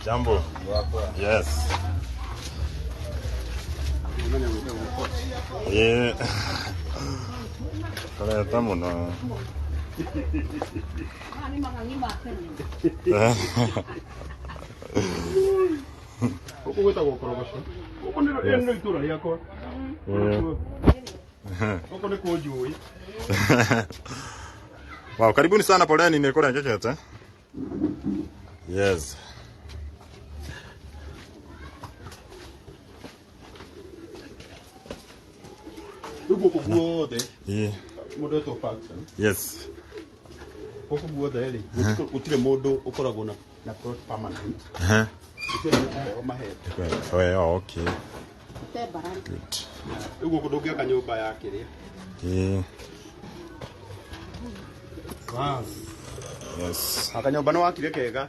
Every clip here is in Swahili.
Jambo. Yes. Yeah. Kaya tamo no. Huko gweta korogoco. Huko ndio itura riakwa. Huko ni kujui. Wow, karibuni sana poleni nimekula chochote. Yes. Huko kuguode. Yeah. Modo to facts. Yes. Huko kuguode eli. Utire modo ukoragwo na plot permanent. Oh, okay. Good. Huko kudogia kanyumba yake ria. Yeah. Wow. Yes. Akanyumba no wakire kega.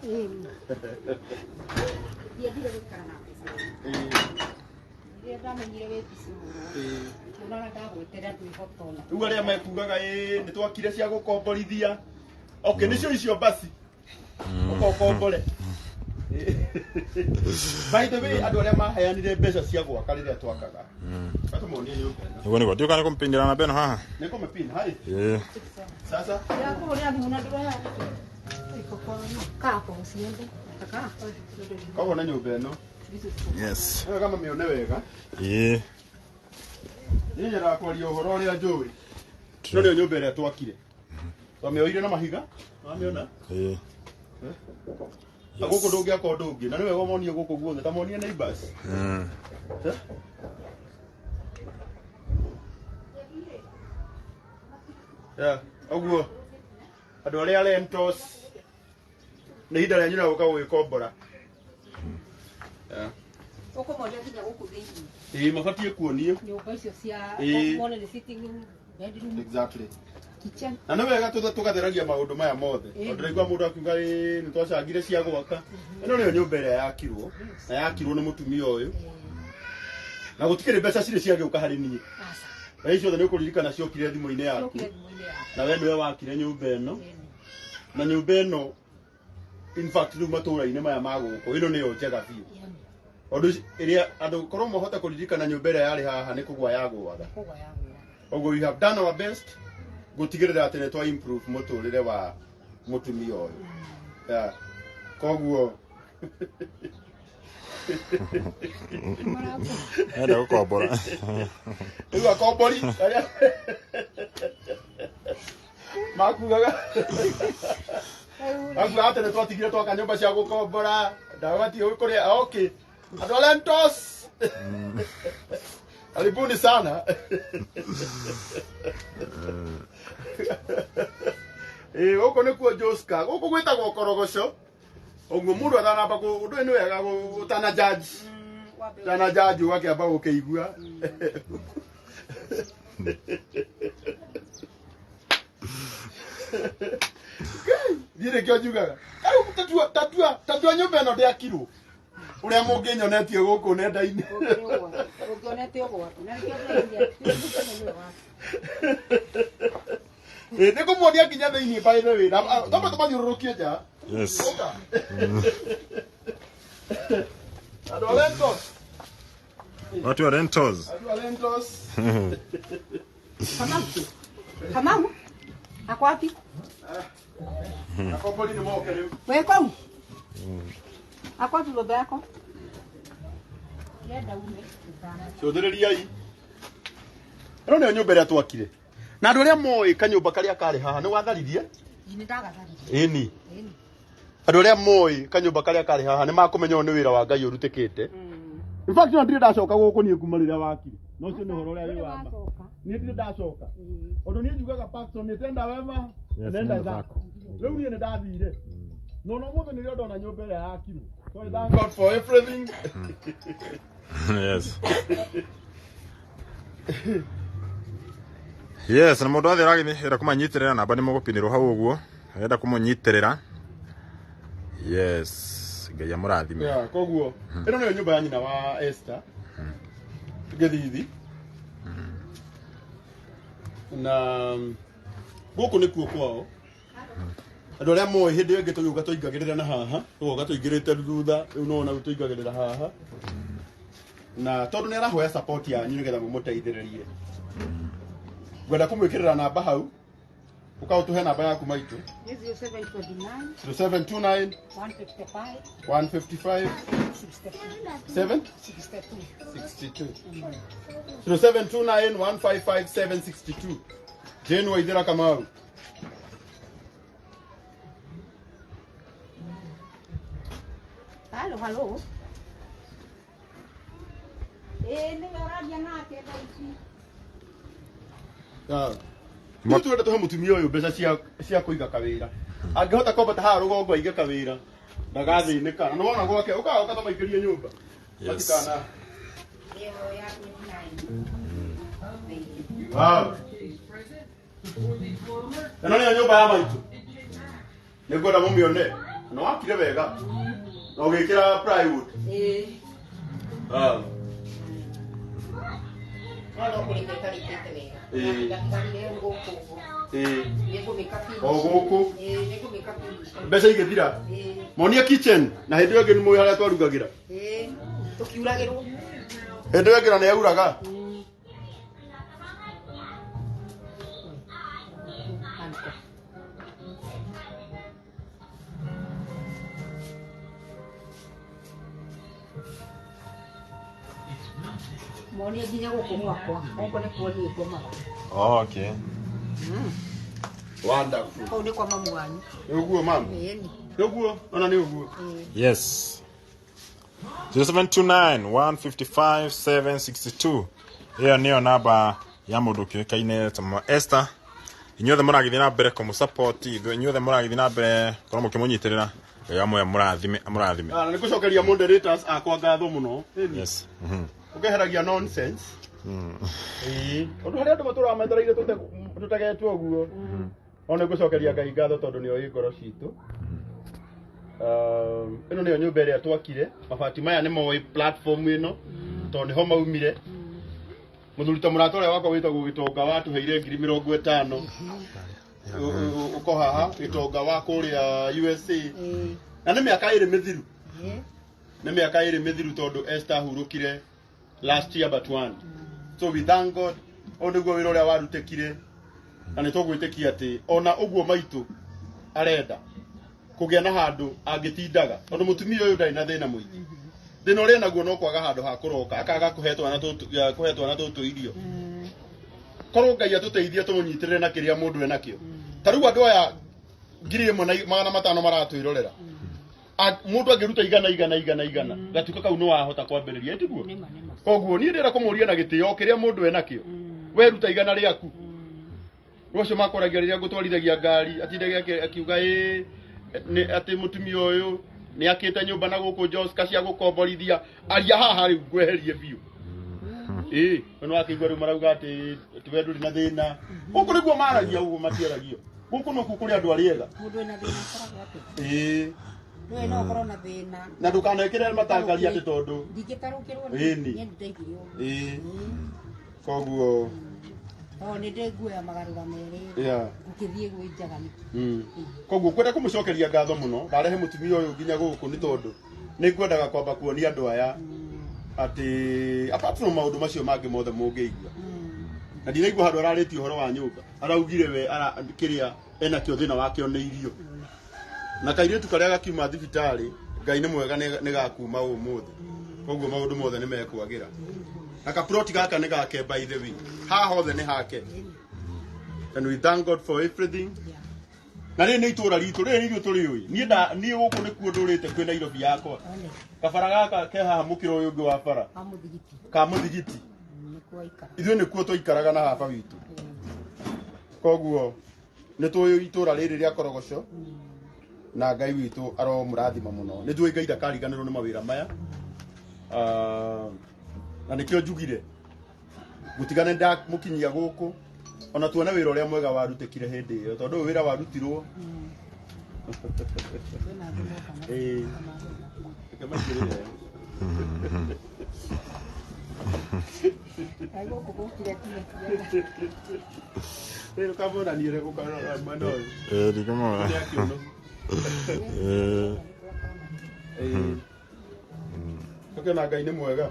Ugu aria mekugaga ni twakire cia gukomborithia. Okay, nicio icio basi. Ukokombore. By the way, andu aria maheanire mbeca cia gwaka riria twakaga. Batumonie nyumba ino. Ugo niko ndio kumpindira na beno haha. Niko mepina hai. Yeah. Sasa. Kwa na nyumba ino. Yes. Kama mione wega. Yeah. Yeye rakwaria uhoro uria njui. Ndio nyumba ĩrĩa twakire. Twamĩoire na mahiga. Wamiona? Yeah. Agoko ndũngĩ akọ ndũngĩ. Na nĩ wega monio gũkũ guothe ta monio neighbors. Yeah, oguo. Andũ arĩa rentos nĩ ihinda rĩanyu rĩa gũka gwĩkombora. Yeah. Oko moja kinya gũkũ thĩinĩ. Mabatie kuonie. Nyũmba icio cia mone nĩ sitting room, bedroom. Exactly. Kitchen. Na nĩ wega tũgatheragia maũndũ maya mothe. Tondũ rĩngĩ mũndũ akiuga nĩ twacangire cia gwaka. Ĩno nĩyo nyũmba ĩrĩa yakirwo. Na yakirwo nĩ mũtumia ũyũ. Na gũtikĩrĩ mbeca cirĩ ciagĩũka harĩ niĩ. Na icio nĩ ũkũririkana ciokire thimũ-inĩ yaku. Na we nĩwe wakire nyũmba ĩno. Na nyũmba ĩno in fact rĩu matũũra-inĩ maya ma gũkũ ĩno nĩyo njega biũ. Ũndũ ĩrĩa andũ korwo mohota kũririkana nyũmba ĩrĩa yarĩ haha nĩ kũgwa yagũaga. Ũguo we have done our best gutigirira atĩ nĩ twa improve mũtũrĩre wa mũtumia ũyũ. Yeah. Koguo Enda gukombora. Rĩu akombori makugaga atĩ nĩ twatigire twaka nyũmba cia gũkombora ndagatiĩ kũrĩa okay. Andũ a rentos karibuni sana. Gũkũ nĩkuo Joska, gũkũ gwĩtagwo korogoco. Ũguo mũndũ athanamba ũndũ ũyũ nĩ wega ũtana judge. Ũtana judge ũgakĩamba gũkĩigua. Ndiĩ kĩo njugaga. Tatua nyũmba ĩno ndĩakirwo. Ũrĩa mũngĩnyonetie gũkũ nenda-inĩ. Ũngĩonete ũgwati. Na nĩ kũmuonia nginya thĩinĩ by the way. Toma tũmathiũrũrũkie nja. Yes. Andũ a rentos. Watu wa rentos. Andũ a rentos. Kamau. Ako wapi? Akombori nĩ moke rĩu. Wewe kau? Ako wapi baba yako? Yenda ume. Cũthĩrĩriai. Ĩno nĩyo nyũmba ĩrĩa twakire. Na andũ arĩa moĩ kanyũmba karĩa karĩ haha nĩ watharirie? Nĩ ndagatharire. Ĩni. Andũ arĩa moĩ kanyũmba karĩa karĩ haha nĩ makũmenya nĩ wĩra wa Ngai ũrutĩkĩte. In fact no ndirĩ ndacoka gũkũ niĩ kuma rĩrĩa wakire. No ũcio nĩ ũhoro ũrĩa wĩ wamba. Niĩ ndirĩ ndacoka. Ũndũ niĩ njugaga pastor nĩtenda wema nenda zako. Rĩu niĩ nĩ ndathire. No mũthĩ nĩrĩo ndona nyũmba ĩrĩa yakirwo. So I thank God for everything. Yes. Yes, na mũndũ athĩra kũmanyitirĩra namba nĩ mũgũpinĩrwo hau ũguo. Enda kũmũnyitirĩra. Yes, Ngai amũrathime. Yeah, koguo. Ĩno nĩyo nyũmba ya nyina wa Esther Githithi. Na gũkũ nĩkuo kwao. Andå arä a moä hä ndä ä ngä tå gä å ka tå ingagä rä ra na haha tågoka tå ingä rä te thutha rä u nona tå ingagä rä ra haha na tondå nä arahoya support yanyu nä getha må må teithä rä rie ngwenda kå mwä kä rä ra namba hau å ka å tå he namba yaku maitå 0729 155 7 62 0729 155 762 Jane Waithira Kamau. Halo. Nĩ ũraria nake thaa ici. Nĩ twenda tũhe mũtumia ũyũ mbeca cia kũiga kawĩra. Angĩhota kwambata haha rũgongo aige kawĩra ndagathĩnĩka. Na nĩ wona gwake ũka tũmaikĩrie nyũmba. Matikana. Ĩno nĩyo nyũmba ya maitũ. Nĩngwenda mũmĩone. Na wakire wega. Na ũgĩkĩra plywood. Mbeca igĩthira monia kitchen na hĩndĩ ĩyo ĩngĩ nĩ mũĩ harĩa twarugagĩra tũkiuragĩrwo hĩndĩ ĩyo ĩngĩ na nĩ auraga monia nginya gũkũ gwakwa ongo nĩ kuo komaga. Okay. Wonderful. Kau nĩ kwa mamu wanyu. Nĩ ũguo mama? Nĩ ũguo? Ona nĩ ũguo? Yes. 0729 155 762. Hiyo niyo namba ya mũndũ kĩoĩkaine ta Esther. Inyuothe mũragĩthiĩ na mbere kũmũsupport, inyuothe mũragĩthiĩ na mbere korwo mũkĩmũnyitĩrĩra amwe mũrathime. Nĩ ngũcokeria moderators akwa ngatho mũno. Yes. Ũkeheragia nonsense. Ũndũ harĩa andũ matũraga metereire tũtegetwo ũguo. Ona ngũcokeria Ngai ngatho tondũ nĩo ĩ ngoro citũ. Ĩno nĩyo nyũmba ĩrĩa twakire. Mabati maya nĩ moĩ platform ĩno tondũ nĩho maumire. Mũthuri ta mũrata ũrĩa wakwa wĩtagwo Gĩtonga watũheire 50,000 ũko haha Gĩtonga wa kũrĩa USA. Na nĩ mĩaka ĩrĩ mĩthiru. Nĩ mĩaka ĩrĩ mĩthiru tondũ Esther hurũkire last year but one. So we thank God. Onde guo wĩra ũrĩa warutĩkire na nĩ tũgwĩtĩkia atĩ ona ũguo maitũ arenda kũgĩa na handũ angĩtindaga tondũ mũtumia ũyũ ndarĩ na thĩna mũingĩ. Thĩna ũrĩa naguo no kwaga handũ ha kũroka akaga kũhe twana tũtũ irio. Korwo Ngai atũteithie tũmũnyitĩrĩre na kĩrĩa mũndũ enakĩo. Ta rĩu andũ aya 1,500 maratwĩrorera. Mũndũ angĩruta igana gatuĩka kau nĩ wahota kwambĩrĩria tiguo. Koguo niĩ ndĩra kũmũria na gĩtĩo kĩrĩa mũndũ enakĩo. Weruta igana rĩaku. Rũciũ makoragia rĩrĩa ngũtwarithagia ngari atindagia akiuga atĩ mũtumia ũyũ nĩ akĩte nyũmba na gũkũ Joska cia gũkomborithia aria haha rĩu ngweherie biũ. Nĩ wakĩigua rĩu marauga atĩ tiwe ndũrĩ na thĩna. Gũkũ nĩguo maragia ũguo matiaragio. Gũkũ nokuo kũrĩ andũ arĩa ega. Mũndũ ena thĩna akoragwo atĩ. Nĩ no ũkorwo na thĩna. Na ndũkanekĩre matangaria atĩ tondũ ndingĩtarũkĩrwo nĩ ndeithio. Koguo nĩ ndĩguoya magarũra merĩ ngũkĩthiĩ gwĩ njagani. Koguo kwenda kũmũcokeria ngatho mũno ndarehe mũtumia ũyũ nginya gũkũ nĩ tondũ nĩ ngwendaga kwamba kuonia andũ aya atĩ apart from maũndũ macio mangĩ mothe mũngĩigua. Na ndinaigua handũ ararĩtie ũhoro wa nyũmba araugire we kĩrĩa enakĩo thĩna wakĩo nĩ irio. Na kairĩtu karĩa gakiuma thibitarĩ Ngai nĩ mwega nĩ gakuma ũmũthĩ. Koguo maũndũ mothe nĩ mekwagĩra. Na kaploti gaka nĩ gake by the way. Haha hothe nĩ hake. And we thank God for everything. Na rĩrĩ nĩ itũra ritũ, rĩrĩ nĩ ithuĩ tũrĩũĩ. Niĩ gũkũ nĩkuo ndũrĩte kwĩ Nairobi yakwa. Kabara gaka ke haha mũkĩra ũyũ ũngĩ wa bara. Ka mũthigiti. Ithuĩ nĩkuo tũikaraga na baba witũ. Koguo nĩ tũĩ itũra rĩrĩ rĩa Korogoco. Na Ngai witũ aromũrathima mũno. Nĩ tũĩ Ngai ndakariganĩrwo nĩ mawĩra maya. Na nĩkĩo njugire gũtigane ndamũkinyia gũkũ ona tuone wĩra ũrĩa mwega warutĩkire hĩndĩ ĩyo tondũ ũyũ wĩra warutirwo. Pero kabona ni re kukana mano. Digamos. Okay, na Ngai ni mwega.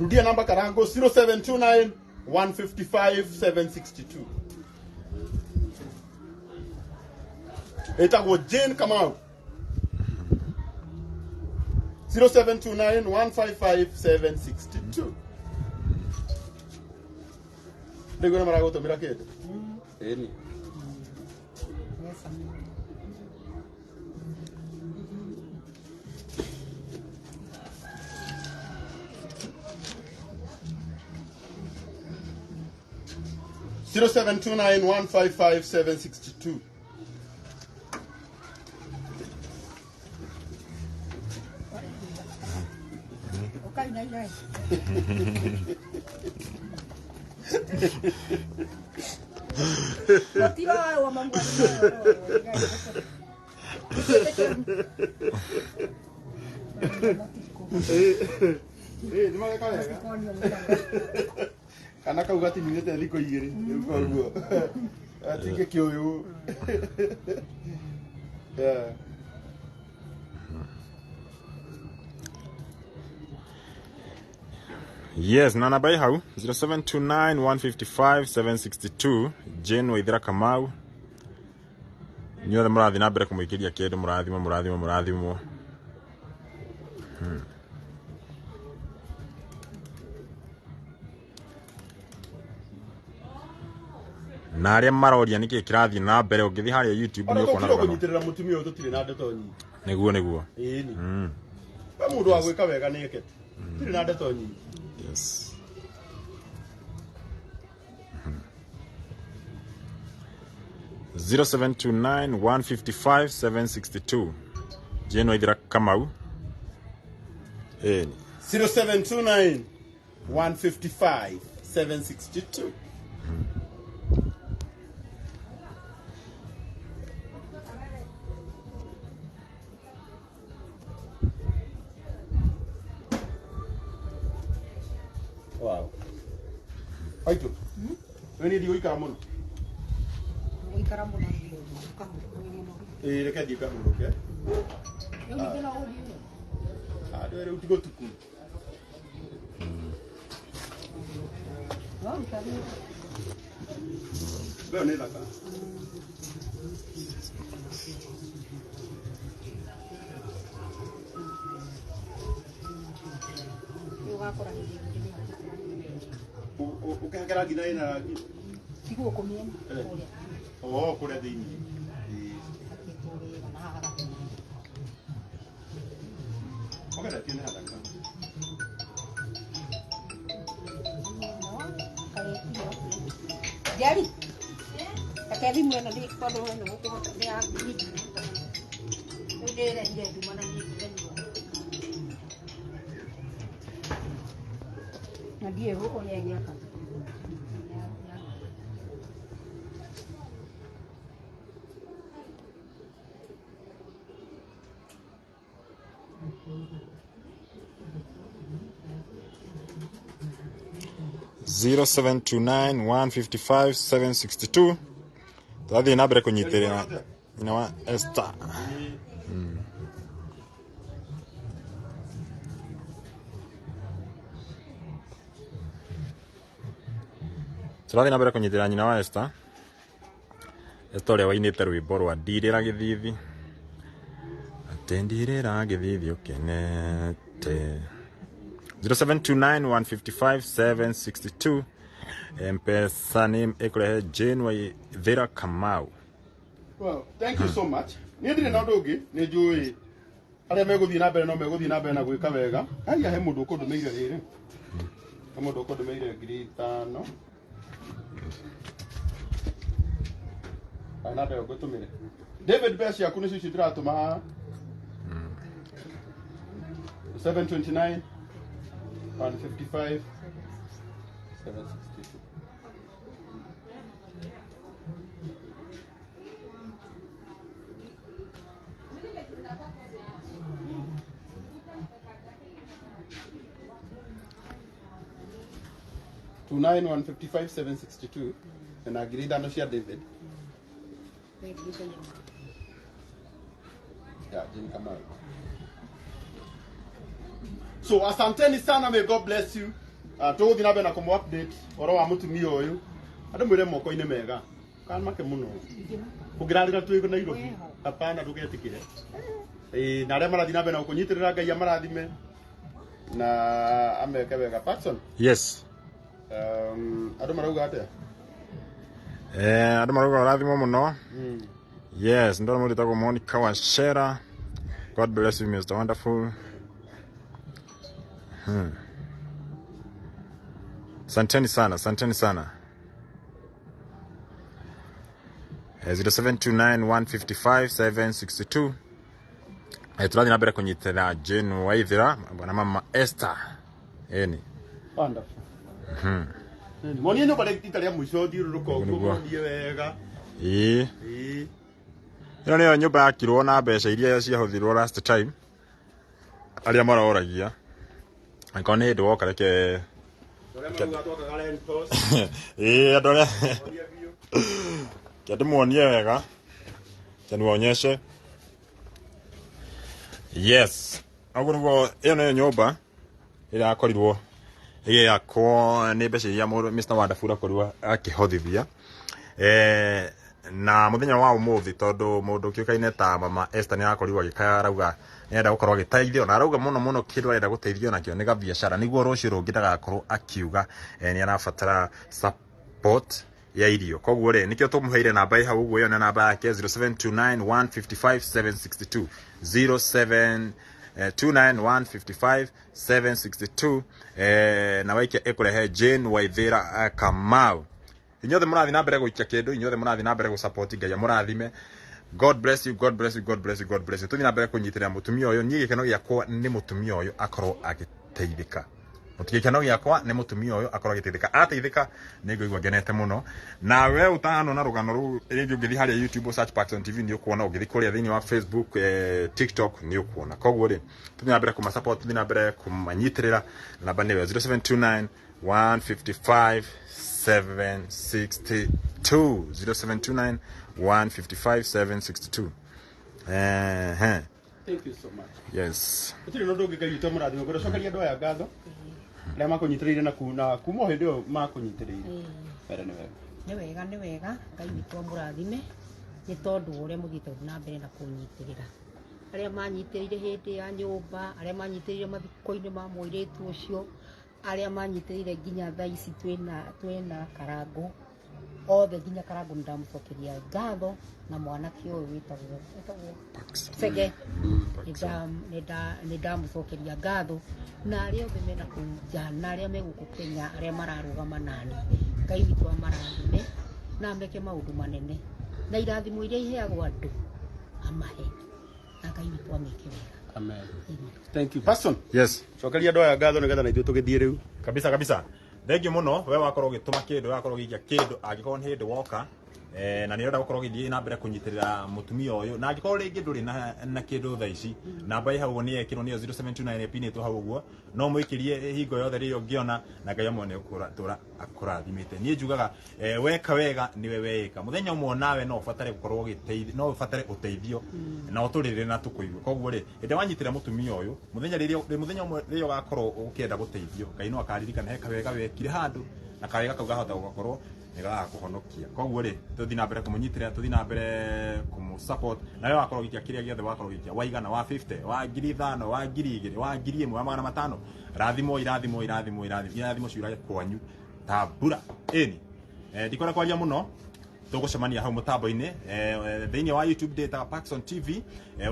Rudia namba Karangu 0729 155 762. Etagwo Jane Kamau 0729 155 762. Ndego na marago to mirakete. Eni. Yes, 0729 155 762. Okay, nice. Tira wa mambo. Ni mara kaya. Kana kaugati ni nete liko igiri. Koguo. Atike kioyo. Yeah. Yes, nana bai hau 0729 155 762 Jane Waithira Kamau. Nyothe murathi na mbere kumuikiria kindu murathimo. Na aria maroria niki kirathi na mbere ungithi haria YouTube ni ukona rugano kunyitirira mutumia uyu tutire na ndeto nyingi niguo ĩni ba mundu wa gwika wega ni ekete tutire na ndeto nyingi. Yes. 0729 155 762 Jane Waithira Kamau. 0729 155 762. Wow. Aito. Wewe ndio ikara muno. Ikara muno. Reke ndi kahuruke. Ndwere utigo tuku. Leo ni thaka. Ugakora hindi. Ukahakera ngina ina rangi. Tiguo kumien. Oh, kule thini. Okada tiene haraka. Jadi. Kakeli mwana ni kwa ndo ndo kwa ni akili. Ndio ndio mana ni na die huko ni hapa. Zero 0729 155 762 twathi na mbere kunyitirira nyina wa Esther. Twathi na mbere kunyitirira nyina wa Esther. Esther uria wainite rwimbo rwa ndirira githithi atendirira githithi ukenete. 0729 155 762 M-Pesa name ekore Jane Waithira Kamau. Well, thank you so much. Ni ndire na ndugi ni njui aria meguthii na mbere no meguthii na mbere na gwika wega. Ai he mundu ukundumeire riri. He mundu ukundumeire 5,000. Ana ndio gutumire. David Best yaku nicio citiratuma 729 155 762. 29155,762 na ngiri ithano cia David ya Jim Kamau. So asanteni sana, may God bless you. Tuguthi na bena kumu update oro wa mutumia uyu andu mwire moko-ini mega kana make muno kugirarira twigo na Nairobi hapana tugetikire na aria marathi na bena kunyitirira Ngai amarathime na ameke wega Patson. Yes. Andu marauga atia andu marauga rathimo muno. Yes, ndona muri tago Monica wa Shera. God bless you, Mr. Wonderful. Santeni sana, santeni sana. 0729155762. Turathi na mbere kunyitira Jane Waithira bwana mama Esther. Wonderful. Moni no bare titaria mwisho thiururuko kumonie wega. Ino niyo nyumba yakirwo na mbeca iria ciahuthirwo last time. Aria maraoragia. Akone hindu woka reke. Adore. Kende muonie wega. Kende muonyeshe. Yes. Agurugo ino niyo nyumba ira yakorirwo yakwo ni mbeca iria Mr. Wonderful akorirwo akihothithia. Na muthenya wa umuthi tondu mundu kiukaine ta mama Esther ni akorirwo agikaya arauga nenda gukorwo agiteithio na arauga muno kindu arenda guteithio nakio ni gabiashara niguo rucio rungi ndagakorwo akiuga ni arabatara support ya irio. Koguo ri nikio tumuheire namba hii hau guo yona namba yake 0729155762 0729155762 na waikia ekurehe Jane Waithira Kamau. Inyothe murathi na mbere guikia kindu, inyothe murathi na mbere gu support Ngai murathime. God bless you, God bless you, God bless you, God bless you. Tuthi na mbere kunyitirira mutumia uyu, nie gikeno giakwa ni mutumia uyu akorwo agiteithika. Gikeno giakwa ni mutumia uyu akorwo agiteithika. Ateithika ni ngigwa ngenete muno. Na we utano na rugano ru ringi ungithi haria YouTube search Paxton TV ni ukuona, ungithi kuria thiini wa Facebook, TikTok ni ukuona. Koguo ri tuthi na mbere kuma support, tuthi na mbere kumanyitirira. Namba ni 0729 155 762 0729 155 762. Thank you so much. Yes. Utiri no ndoge kai to murathi ngoro cokaria ndo ya ngatho na makunyitirire na kuma hindi yo makunyitirire. Wera ni wega Ngai witũ mũrathime nĩ tondũ ũrĩa mũthite na mbere na kũnyitirĩra arĩa manyitirĩire hĩndĩ ya nyũmba, arĩa manyitirĩire mathiko-inĩ ma mũirĩtu ũcio, arĩa manyitirĩire nginya thaa ici twĩna Karangu, othe nginya Karangu ndamucokeria ngatho na mwanake ũyũ wĩtagwo Sege ndamucokeria ngatho na arĩa othe mena kũnja na arĩa megũkũ Kenya, arĩa mararũgama nani. Ngai witũ amarathime na meke maũndũ manene na irathimo iria iheagwo andũ amahe na Ngai witũ ameke wega. Amen. Thank you. Pastor. Yes. Cokaria ndo ya ngatho nigetha na ithuĩ tũgĩthiĩ rĩu. Kabisa. Thengi muno we wakorwo gituma kindu, wakorwo gikia kindu agikorwo ni hindi woka na ni renda gukorwo githii na mbere kunyitirira mutumia uyu na agikorwo ringi nduri na kindu thaa ici namba hau ni ekirwo ni 0729 pin tu hau uguo no mwikirie hingo yothe ri ungiona na Ngai amwe ni ukura akurathimite. Ni njugaga weka wega niwe weka muthenya umwe nawe no ufatare gukorwo giteithio, no ufatare uteithio na uturire na tukuigwe. Koguo ri ende wanyitira mutumia uyu muthenya umwe ri ugakorwo ukienda guteithio Ngai no akaririkana heka wega wekire handu na kawega kau gahota gukorwo niga kuhonokia. Koguo ri tuthi na mbere kumunyitira, tuthi na mbere kumu-support na we wakorwo gikia kiria giothe wakorwo gikia waigana wa 50 wa 5,000 wa 2,000 wa 1,000 wa 500 rathimo ciura kwanyu ta mbura ndikora kwaria muno tugucemania hau mutambo-ini thiini wa YouTube data Paxton TV,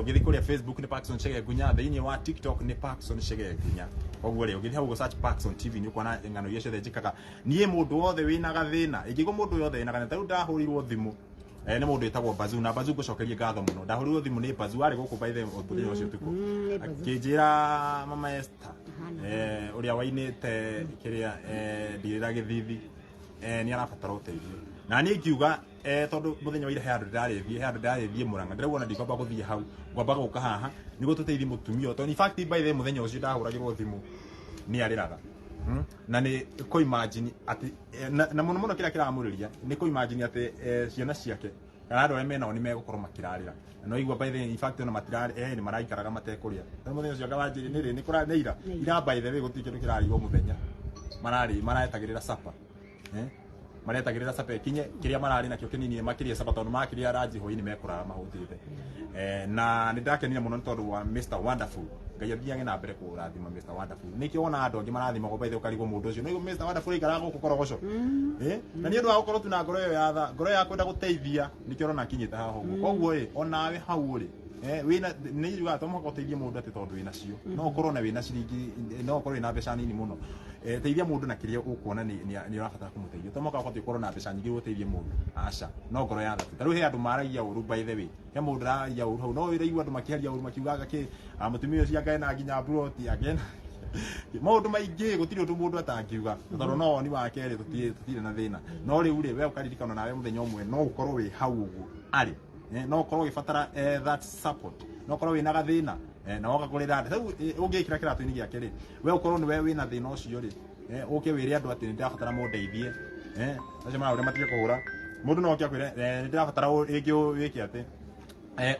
ugithi kuria Facebook ni Paxton Chege Gunya, thiini wa TikTok ni Paxton Chege Gunya. Koguo ri ugithi hau go search Paxton TV ni ukona ngano iria ciothe njikaga. Nie mundu wothe wina gathina, ingigo mundu wothe wina gathina, ndahurirwo thimu ni mundu etagwo Bazu na Bazu gucokeria ngatho muno. Ndahurirwo thimu ni Bazu ari guku baithe uthenya ucio tuku akinjira mama Esther uria wainite kiria ndirira Githithi ni arabatara uteithio na ni ngiuga tondu muthenya wa ira he andu ndarethie Muranga ndirauga ndikwamba guthie hau ngwamba guka haha niguo tuteithie mutumia tondu in fact by the muthenya ucio ndahuragirwo thimu ni ariraga na nä kå imagine atä na må no må no kä rä a kä ramå rä ria nä kå imagine atä ciana ciake kana andå arä a menao nä megå korwo makirarä ra no igua by the in fact ona matirarä nä maraikaraga matekå rä a må thenya å cio ngawanjä nä rä nä kå nä ira by the way gå tuä kä ndå kä rarä må thenya maretagä rä ra sapa maretagä rä ra sapa kinye kä rä a mararä nakä o kä nini makä ria sapa tondå makä rä a ranji hå-inä mekåraga mahå tä te na nä ndakenire må no nä tondå wa Mr Wonderful ngai athiage na mbere kå rathima Mr Wonderful nä kä ona andå angä marathimagwo by the way å må ndå å cio no Mr Wonderful ikaraga gå kå korogoco na nä å ndå wa gå korwo tu na ngoro ä yo yatha ngoro ya kwenda gå teithia nä kä orona kinyä te haha å guo koguo onawe hau rä wina nä iruga to må teithie må ndå atä tondå wä nacio no å korwo na wä na ciringi no å korwo wä na mbeca nini må no teithia må ndå na kä rä a å kuona nä å rabatara kå må teithia to moka å korwo na mbeca nyingä gå teithie må ndå aca no ngoro ya thatu tarä u he andå maragia å ru by the way he må ndå aragia å ru hau no wä raigua andå makä haria å ru makiugaga kä må tumia å cio akena nginya mburoti akena maundu maingi gutiri undu mundu atangiuga tondu no woni wa keri tutire na thina no riu ri we ukaririkana nawe muthenya umwe no ukorwo wi hau uguo ari no ukorwo gibatara that support no ukorwo wi na gathina na woka kurira riu ungikira kiratu-ini giake ri we ukorwo ni we wi na thina ucio ri uke wire andu ati ndirabatara mundeithie acio mara uria matige kuhura mundu no okia kwire ndirabatara ringi wiki ati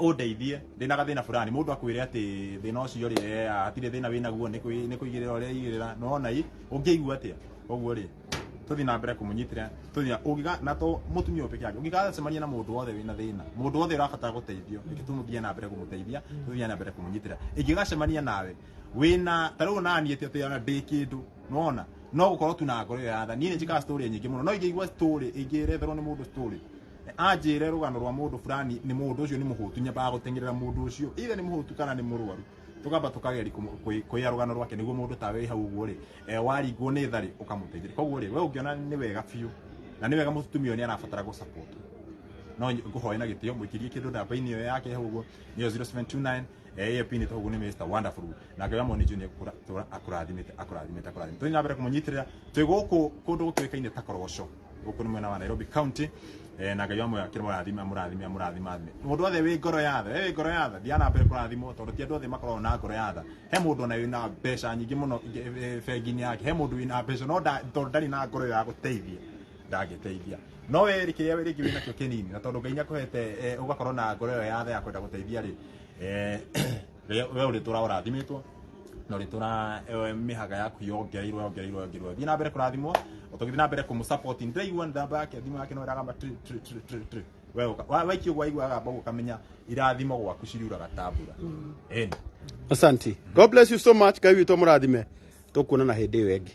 undeithie ndina gathina fulani mundu akwire ati thina ucio ri atire thina wina guo ni kuigirira uria igirira no na ungiigua atia koguo ri tuthi na mbere kumunyitira tuthi ungiga na to mutumia upe kyake ungiga semania na mundu wothe wina thina mundu wothe urabatara guteithio ikitumuthia na mbere kumuteithia tuthi na mbere kumunyitira ingiga semania nawe wina taru nani ati ana ndi kindu nona no gukorwo tu na ngoro ya tha ni njika story nyingi muno no ingigwa story ingiretherwo ni mundu story anjire rugano rwa mundu fulani ni mundu ucio ni muhutu nyamba gutengerera mundu ucio ithe ni muhutu kana ni murwaru tugamba tukageri kuya rugano rwake niguo mundu tawe hau uguo ri wari guo ni thari ukamuteithia koguo ri we ungiona ni wega fiu na ni wega mutumio ni arabatara gu support no nguhoya na gitio mwikirie kindu namba-ini yo yake hau uguo ni 0729 pini to uguo ni Mr Wonderful na ngai amoni junior akurathimite tuni na mbere kumunyitirira twi guku kundu gutuikaine ta korogoco guku ni mwena wa Nairobi County na ngai amwe akire murathima mundu othe wi ngoro yatha diana mbere kurathimo tondu ti andu othe makorwo na ngoro yatha he mundu na wina mbeca nyingi muno bengi-ini yake he mundu wina mbeca no tondu ndari na ngoro ya guteithia ndagiteithia no we rikiria we ringi wina kio kinini na tondu ngai nyakuhete ugakorwo na ngoro yo yatha ya kwenda guteithia ri we uri tura urathimitwo no ri tura mihaga yaku yongereirwo thi na mbere kurathimwo utogithi na mbere kumusupport ndiraigua ndamba yake thimu yake no iragamba we waikio gwaigua gamba ukamenya irathimo gwaku ciriuraga tabura Asante. God bless you so much. Ngai witũ mũrathime tukuonana hĩndĩ ĩyo ĩngĩ.